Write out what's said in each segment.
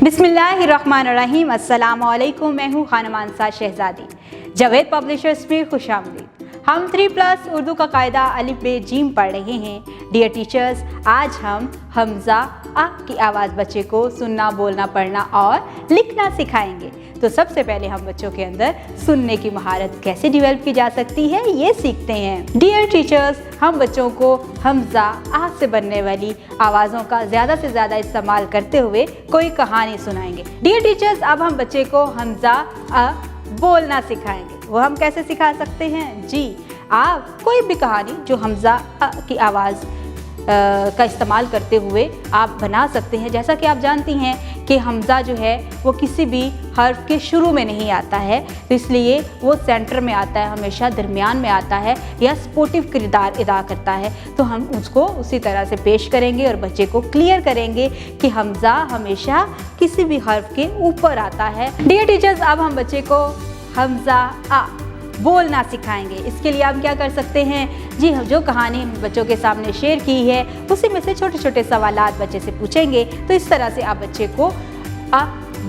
बिस्मिल्लाहिर्रहमानिर्रहीम। अस्सलामुअलैकुम। मैं हूँ खानम अंसार शहजादी। जावेद पब्लिशर्स में खुशामदीद। हम 3+ उर्दू का कायदा अलिफ बे जीम पढ़ रहे हैं। डियर टीचर्स, आज हम हमज़ा आ की आवाज़ बच्चे को सुनना, बोलना, पढ़ना और लिखना सिखाएंगे। तो सबसे पहले हम बच्चों के अंदर सुनने की महारत कैसे डेवलप की जा सकती है ये सीखते हैं। डियर टीचर्स, हम बच्चों को हमज़ा आ से बनने वाली आवाज़ों का ज़्यादा से ज़्यादा इस्तेमाल करते हुए कोई कहानी सुनाएंगे। डियर टीचर्स, अब हम बच्चे को हमज़ा आ बोलना सिखाएंगे। वो हम कैसे सिखा सकते हैं? जी, आप कोई भी कहानी जो हमज़ा आ की आवाज़ का इस्तेमाल करते हुए आप बना सकते हैं। जैसा कि आप जानती हैं कि हमज़ा जो है वो किसी भी हर्फ के शुरू में नहीं आता है, तो इसलिए वो सेंटर में आता है, हमेशा दरमियान में आता है या सपोर्टिव किरदार अदा करता है। तो हम उसको उसी तरह से पेश करेंगे और बच्चे को क्लियर करेंगे कि हमज़ा हमेशा किसी भी हर्फ के ऊपर आता है। डियर टीचर्स, अब हम बच्चे को हमज़ा आ बोलना सिखाएंगे। इसके लिए आप क्या कर सकते हैं? जी, हम जो कहानी हम बच्चों के सामने शेयर की है उसी में से छोटे छोटे सवालात बच्चे से पूछेंगे। तो इस तरह से आप बच्चे को आ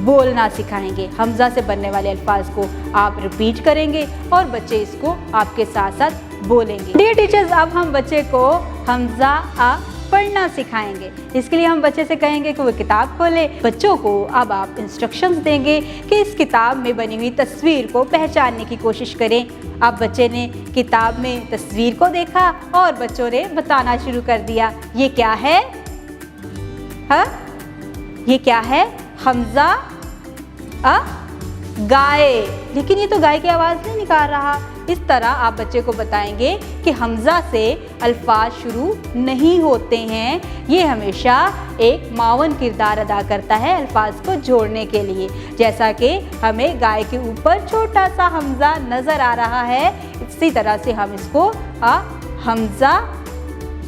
बोलना सिखाएंगे। हमज़ा से बनने वाले अल्फाज को आप रिपीट करेंगे और बच्चे इसको आपके साथ साथ बोलेंगे। डियर टीचर्स, अब हम बच्चे को हमज़ा आ पढ़ना सिखाएंगे। इसके लिए हम बच्चे से कहेंगे कि वो किताब खोले। बच्चों को अब आप इंस्ट्रक्शंस देंगे कि इस किताब में बनी हुई तस्वीर को पहचानने की कोशिश करें। अब बच्चे ने किताब में तस्वीर को देखा और बच्चों ने बताना शुरू कर दिया, ये क्या है? हाँ, ये क्या है? हमज़ा आ गाय। लेकिन ये तो गाय की आवाज़ नहीं निकाल रहा। इस तरह आप बच्चे को बताएंगे कि हमज़ा से अल्फाज शुरू नहीं होते हैं, ये हमेशा एक मावन किरदार अदा करता है अल्फाज को जोड़ने के लिए। जैसा कि हमें गाय के ऊपर छोटा सा हमज़ा नज़र आ रहा है, इसी तरह से हम इसको हमज़ा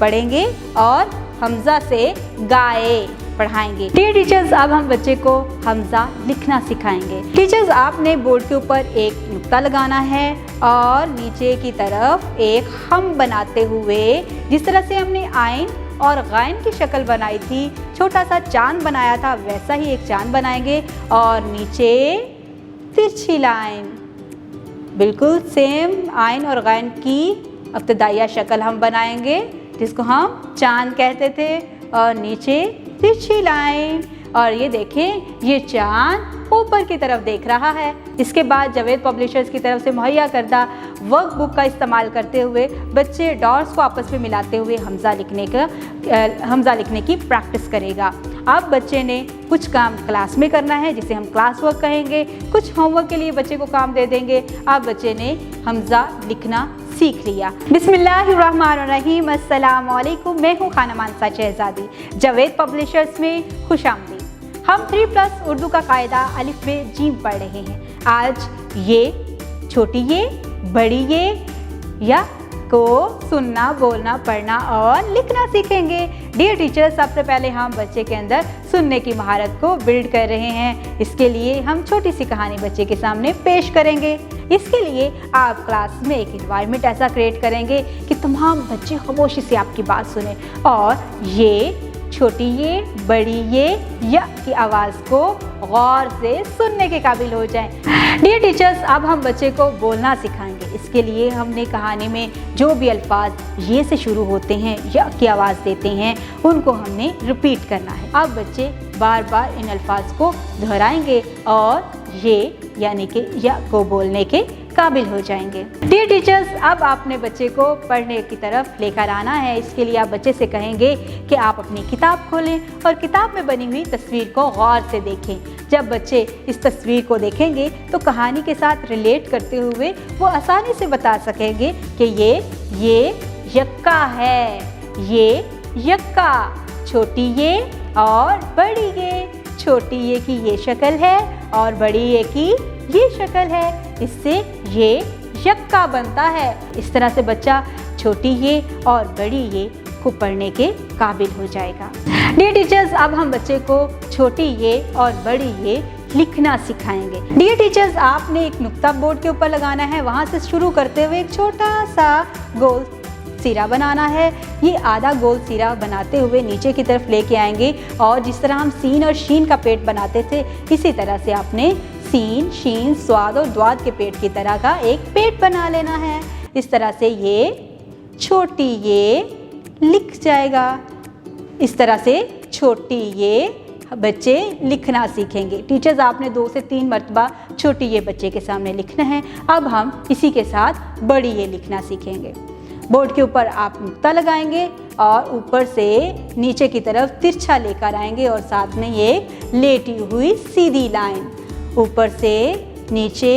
पढ़ेंगे और हमज़ा से गाय पढ़ाएंगे। डियर टीचर्स, अब हम बच्चे को हमज़ा लिखना सिखाएंगे। टीचर्स, आपने बोर्ड के ऊपर एक नुक्ता लगाना है और नीचे की तरफ एक हम बनाते हुए, जिस तरह से हमने आइन और गायन की शक्ल बनाई थी, छोटा सा चांद बनाया था, वैसा ही एक चांद बनाएंगे और नीचे तिरछी लाइन, बिल्कुल सेम आइन और गायन की इब्तिदाइया शक्ल हम बनाएंगे जिसको हम चांद कहते थे, और नीचे तिरछी लाइन। और ये देखें, ये चांद ऊपर की तरफ देख रहा है। इसके बाद जावेद पब्लिशर्स की तरफ से मुहैया करदा वर्क बुक का इस्तेमाल करते हुए बच्चे डॉट्स को आपस में मिलाते हुए हमज़ा लिखने की प्रैक्टिस करेगा। अब बच्चे ने कुछ काम क्लास में करना है जिसे हम क्लास वर्क कहेंगे। कुछ होमवर्क के लिए बच्चे को काम दे देंगे। अब बच्चे ने हमज़ा लिखना सीख लिया। बिस्मिल्लाहिर्रहमानिर्रहीम। अस्सलामुअलैकुम। मैं हूँ खानम अंसार शहजादी। जावेद पब्लिशर्स में खुशामदीद। हम 3+ उर्दू का कायदा अलिफ बे जीम पढ़ रहे हैं। आज ये छोटी ये बड़ी ये या को सुनना, बोलना, पढ़ना और लिखना सीखेंगे। डियर टीचर्स, सबसे पहले हम बच्चे के अंदर सुनने की महारत को बिल्ड कर रहे हैं। इसके लिए हम छोटी सी कहानी बच्चे के सामने पेश करेंगे। इसके लिए आप क्लास में एक एनवायरनमेंट ऐसा क्रिएट करेंगे कि तमाम बच्चे खामोशी से आपकी बात सुने और ये छोटी ये बड़ी ये या की आवाज़ को गौर से सुनने के काबिल हो जाएं। डियर टीचर्स, अब हम बच्चे को बोलना सिखाएंगे। इसके लिए हमने कहानी में जो भी अल्फाज ये से शुरू होते हैं या की आवाज़ देते हैं उनको हमने रिपीट करना है। अब बच्चे बार बार इन अल्फाज को दोहराएंगे और ये यानी कि या को बोलने के काबिल हो जाएंगे। डियर टीचर्स, अब आपने बच्चे को पढ़ने की तरफ लेकर आना है। इसके लिए आप बच्चे से कहेंगे कि आप अपनी किताब खोलें और किताब में बनी हुई तस्वीर को गौर से देखें। जब बच्चे इस तस्वीर को देखेंगे तो कहानी के साथ रिलेट करते हुए वो आसानी से बता सकेंगे कि ये यक्का है, ये यक्का, छोटी ये और बड़ी ये, छोटी ये की ये शक्ल है और बड़ी ये की ये शक्ल है, इससे ये यक्का बनता है। इस तरह से बच्चा छोटी ये और बड़ी ये को पढ़ने के काबिल हो जाएगा। डियर टीचर्स, अब हम बच्चे को छोटी ये और बड़ी ये लिखना सिखाएंगे। डियर टीचर्स, आपने एक नुक्ता बोर्ड के ऊपर लगाना है। वहाँ से शुरू करते हुए एक छोटा सा गोल सिरा बनाना है। ये आधा गोल सिरा बनाते हुए नीचे की तरफ लेके आएंगे और जिस तरह हम सीन और शीन का पेट बनाते थे, इसी तरह से आपने सीन, शीन, स्वाद और द्वाद के पेट की तरह का एक पेट बना लेना है। इस तरह से ये छोटी ये लिख जाएगा। इस तरह से छोटी ये बच्चे लिखना सीखेंगे। टीचर्स आपने 2 से 3 मरतबा छोटी ये बच्चे के सामने लिखना है। अब हम इसी के साथ बड़ी ये लिखना सीखेंगे। बोर्ड के ऊपर आप नुक्ता लगाएंगे और ऊपर से नीचे की तरफ तिरछा लेकर आएंगे और साथ में ये लेटी हुई सीधी लाइन, ऊपर से नीचे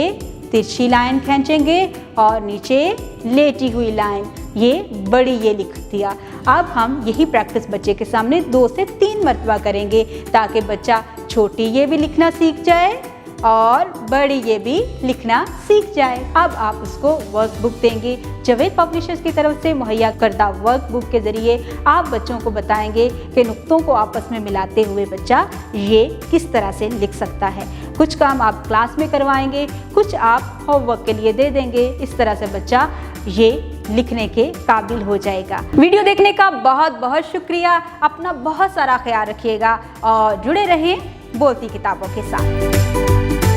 तिरछी लाइन खींचेंगे और नीचे लेटी हुई लाइन, ये बड़ी ये लिख दिया। अब हम यही प्रैक्टिस बच्चे के सामने 2 से 3 मरतबा करेंगे ताकि बच्चा छोटी ये भी लिखना सीख जाए और बड़ी ये भी लिखना सीख जाए। अब आप उसको वर्कबुक देंगे। जावेद पब्लिशर्स की तरफ से मुहैया करदा वर्कबुक के ज़रिए आप बच्चों को बताएंगे कि नुक्तों को आपस में मिलाते हुए बच्चा ये किस तरह से लिख सकता है। कुछ काम आप क्लास में करवाएंगे, कुछ आप होमवर्क के लिए दे देंगे। इस तरह से बच्चा ये लिखने के काबिल हो जाएगा। वीडियो देखने का बहुत बहुत शुक्रिया। अपना बहुत सारा ख्याल रखिएगा और जुड़े रहें बोलती किताबों के साथ।